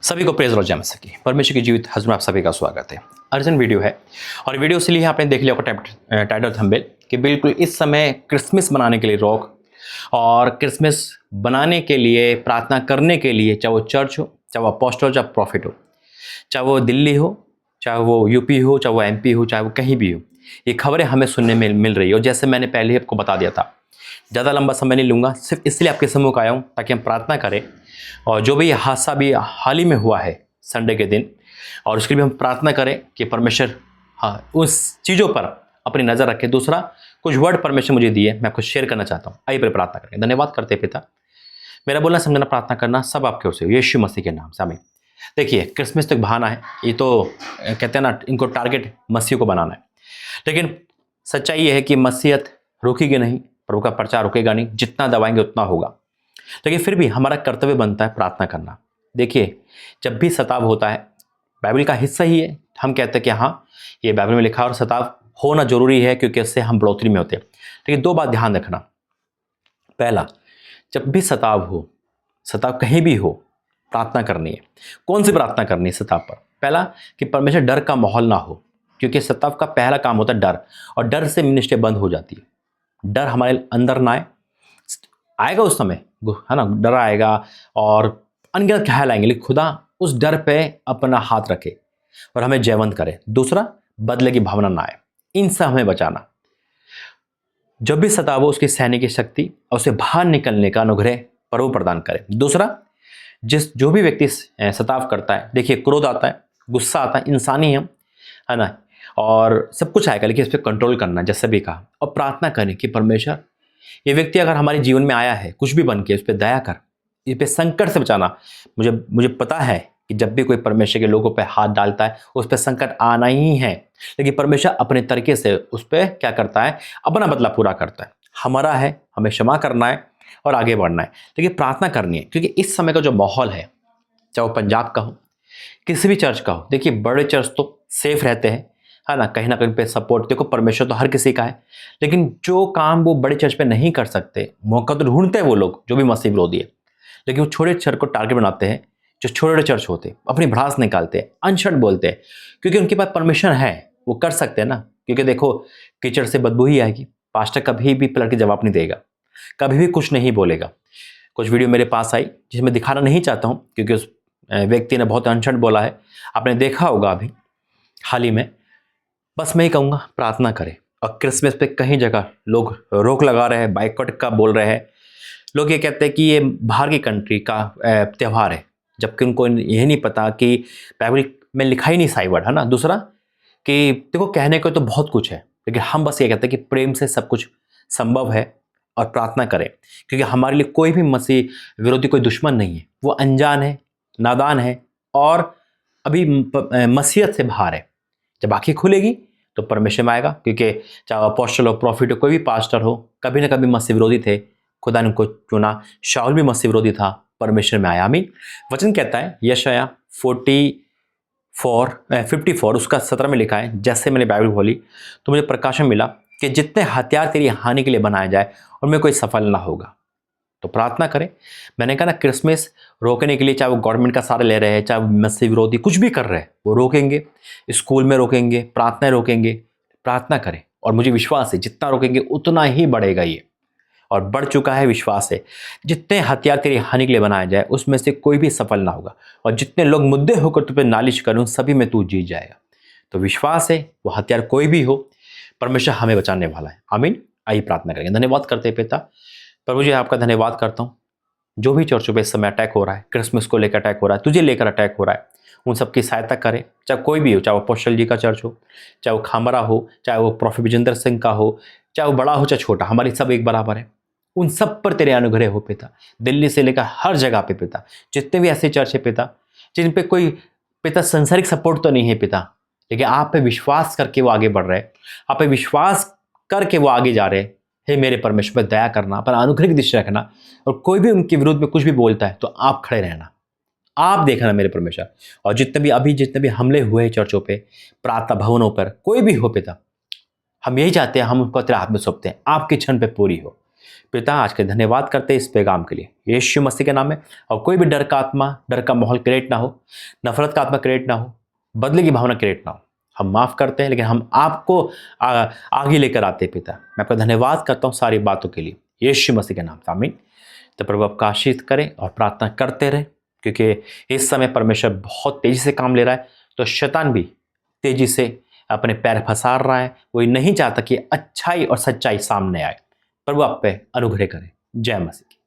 सभी को praise Lord जय मसीह की परमेश्वर की जीवित हज़ में आप सभी का स्वागत है। अर्जेंट वीडियो है और वीडियो इसलिए आपने देख लिया होगा टाइटल थंबनेल कि बिल्कुल इस समय क्रिसमस मनाने के लिए रोक और क्रिसमस बनाने के लिए प्रार्थना करने के लिए, चाहे वो चर्च हो, चाहे वो अपोस्टल हो, चाहे प्रॉफिट हो, चाहे वो दिल्ली हो, चाहे वो यूपी हो, चाहे वो एमपी हो, चाहे वो कहीं भी हो, ये खबरें हमें सुनने में मिल रही है। और जैसे मैंने पहले ही आपको बता दिया था, ज़्यादा लंबा समय नहीं लूँगा, सिर्फ इसलिए आपके सम्मुख आया हूँ ताकि हम प्रार्थना करें। और जो भी हादसा भी हाल ही में हुआ है संडे के दिन, और उसके लिए हम प्रार्थना करें कि परमेश्वर उस चीज़ों पर अपनी नज़र रखे। दूसरा, कुछ वर्ड परमेश्वर मुझे दिए, मैं आपको शेयर करना चाहता हूँ। आइए पर प्रार्थना करें। धन्यवाद करते पिता, मेरा बोलना समझना प्रार्थना करना सब आपके ओर से, यीशु मसीह के नाम से आमीन। देखिए, क्रिसमस तक बहाना है, ये तो कहते हैं ना, इनको टारगेट मसीह को बनाना है। लेकिन सच्चाई ये है कि मसीहत रुकेगी नहीं, प्रभु का प्रचार रुकेगा नहीं, जितना दबाएंगे उतना होगा। लेकिन फिर भी हमारा कर्तव्य बनता है प्रार्थना करना। देखिए, जब भी सताव होता है, बाइबल का हिस्सा ही है, हम कहते हैं कि हाँ, ये बाइबल में लिखा है और सताव होना जरूरी है क्योंकि इससे हम बढ़ोतरी में होते हैं। लेकिन दो बात ध्यान रखना। पहला, जब भी सताव हो, सताव कहीं भी हो, प्रार्थना करनी है। कौन सी प्रार्थना करनी है सताव पर? पहला, कि परमेश्वर डर का माहौल ना हो, क्योंकि सताव का पहला काम होता है डर, और डर से मिनिस्ट्री बंद हो जाती है। डर हमारे अंदर ना आएगा उस समय, है ना, डर आएगा और अनगिनत ख्याल आएंगे, लेकिन खुदा उस डर पे अपना हाथ रखे और हमें जयवंत करे। दूसरा, बदले की भावना ना आए, इनसे हमें बचाना। जब भी सताव, उसकी सहने की शक्ति और उसे बाहर निकलने का अनुग्रह प्रभु प्रदान करे। दूसरा, जो भी व्यक्ति सताव करता है, देखिए, क्रोध आता है, गुस्सा आता है, इंसानी हम, है ना, और सब कुछ आएगा, लेकिन इस पर कंट्रोल करना, जैसे भी कहा, और प्रार्थना करें कि परमेश्वर, ये व्यक्ति अगर हमारे जीवन में आया है कुछ भी बन के, उस पर दया कर, इस पर संकट से बचाना। मुझे पता है कि जब भी कोई परमेश्वर के लोगों पर हाथ डालता है, उस पर संकट आना ही है, लेकिन परमेश्वर अपने तरीके से उस पर क्या करता है, अपना बदला पूरा करता है। हमारा है, हमें क्षमा करना है और आगे बढ़ना है, लेकिन प्रार्थना करनी है। क्योंकि इस समय का जो माहौल है, चाहे वो पंजाब का हो, किसी भी चर्च का हो, देखिए, बड़े चर्च तो सेफ रहते हैं, है ना कहीं पे सपोर्ट, देखो, परमेश्वर तो हर किसी का है, लेकिन जो काम वो बड़े चर्च पे नहीं कर सकते, मौका तो ढूंढते हैं वो लोग जो भी मसीह विरोधी है, लेकिन वो छोटे चर्च को टारगेट बनाते हैं। जो छोटे चर्च होते हैं, अपनी भड़ास निकालते हैं, अनशन बोलते हैं, क्योंकि उनके पास परमिशन है, वो कर सकते हैं ना। क्योंकि देखो, कीचड़ से बदबू ही आएगी, पास्टर कभी भी पलट के जवाब नहीं देगा, कभी भी कुछ नहीं बोलेगा। कुछ वीडियो मेरे पास आई जिसमें दिखाना नहीं चाहता हूँ, क्योंकि उस व्यक्ति ने बहुत अनशन बोला है, आपने देखा होगा अभी हाल ही में। बस मैं ही कहूँगा, प्रार्थना करें। और क्रिसमस पे कहीं जगह लोग रोक लगा रहे हैं, बाइकआउट का बोल रहे हैं। लोग ये कहते हैं कि ये बाहर की कंट्री का त्यौहार है, जबकि उनको ये नहीं पता कि बाइबल में लिखा ही नहीं सही वर्ड, है ना। दूसरा, कि देखो, कहने को तो बहुत कुछ है, लेकिन हम बस ये कहते हैं कि प्रेम से सब कुछ संभव है, और प्रार्थना करें। क्योंकि हमारे लिए कोई भी मसीह विरोधी कोई दुश्मन नहीं है, वो अनजान है, नादान है, और अभी मसीहत से बाहर है। जब आंखें खुलेगी तो परमेश्वर में आएगा। क्योंकि चाहे अपोस्टल हो, प्रॉफिट हो, कोई भी पास्टर हो, कभी ना कभी मसीह विरोधी थे, खुदा ने उनको चुना। शाऊल भी मसीह विरोधी था, परमेश्वर में आया। आमीन। वचन कहता है, यशायाह 54 उसका 17 में लिखा है, जैसे मैंने बाइबल खोली तो मुझे प्रकाशन मिला कि जितने हथियार तेरी हानि के लिए बनाए जाए, उनमें कोई सफल ना होगा। तो प्रार्थना करें। मैंने कहा ना, क्रिसमस रोकने के लिए, चाहे वो गवर्नमेंट का सहारा ले रहे हैं, चाहे वो मसीह विरोधी कुछ भी कर रहे हैं, वो रोकेंगे। स्कूल में रोकेंगे, प्रार्थनाएं रोकेंगे। प्रार्थना करें, और मुझे विश्वास है जितना रोकेंगे उतना ही बढ़ेगा ये, और बढ़ चुका है, विश्वास है। जितने हथियार तेरी हानि के लिए बनाया जाए, उसमें से कोई भी सफल ना होगा, और जितने लोग मुद्दे होकर तुझ पर नालिश करूँ, सभी में तू जीत जाएगा। तो विश्वास है, वो हथियार कोई भी हो, परमेश्वर हमें बचाने वाला है। आमीन। आइए प्रार्थना करेंगे। धन्यवाद करते हैं पिता, प्रभु जी, आपका धन्यवाद करता हूँ। जो भी चर्चों पे इस समय अटैक हो रहा है, क्रिसमस को लेकर अटैक हो रहा है, तुझे लेकर अटैक हो रहा है, उन सबकी सहायता करें। चाहे कोई भी हो, चाहे वो अपोस्टल जी का चर्च हो, चाहे वो खामरा हो, चाहे वो प्रॉफिट विजेंद्र सिंह का हो, चाहे वो बड़ा हो चाहे छोटा, हमारी सब एक बराबर है। उन सब पर तेरे अनुग्रह हो पिता, दिल्ली से लेकर हर जगह पे पिता। जितने भी ऐसे चर्च है पिता, जिन पे कोई पिता संसारिक सपोर्ट तो नहीं है पिता, लेकिन आप पे विश्वास करके वो आगे बढ़ रहे हैं, आप पे विश्वास करके वो आगे जा रहे हैं। हे मेरे परमेश्वर, पर दया करना, पर अनुग्रह की दृष्टि रखना, और कोई भी उनके विरुद्ध में कुछ भी बोलता है तो आप खड़े रहना, आप देखना मेरे परमेश्वर। और जितने भी हमले हुए हैं चर्चों पे, प्रार्थना भवनों पर, कोई भी हो पिता, हम यही चाहते हैं, हम उनको तेरे हाथ में सौंपते हैं, आपके क्षण पे पूरी हो पिता आज के धन्यवाद करते हैं इस पैगाम के लिए यीशु मसीह के नाम में। और कोई भी डर का आत्मा, डर का माहौल क्रिएट ना हो, नफरत का आत्मा क्रिएट ना हो, बदले की भावना क्रिएट ना हो। हम माफ़ करते हैं, लेकिन हम आपको आगे लेकर आते हैं पिता। मैं आपका धन्यवाद करता हूँ सारी बातों के लिए यीशु मसीह के नाम से, आमीन। तो प्रभु आपका आशीष करें और प्रार्थना करते रहें, क्योंकि इस समय परमेश्वर बहुत तेज़ी से काम ले रहा है। तो शैतान भी तेज़ी से अपने पैर फंसा रहा है। वो नहीं चाहता कि अच्छाई और सच्चाई सामने आए। प्रभु आप पे अनुग्रह करें। जय मसीह की।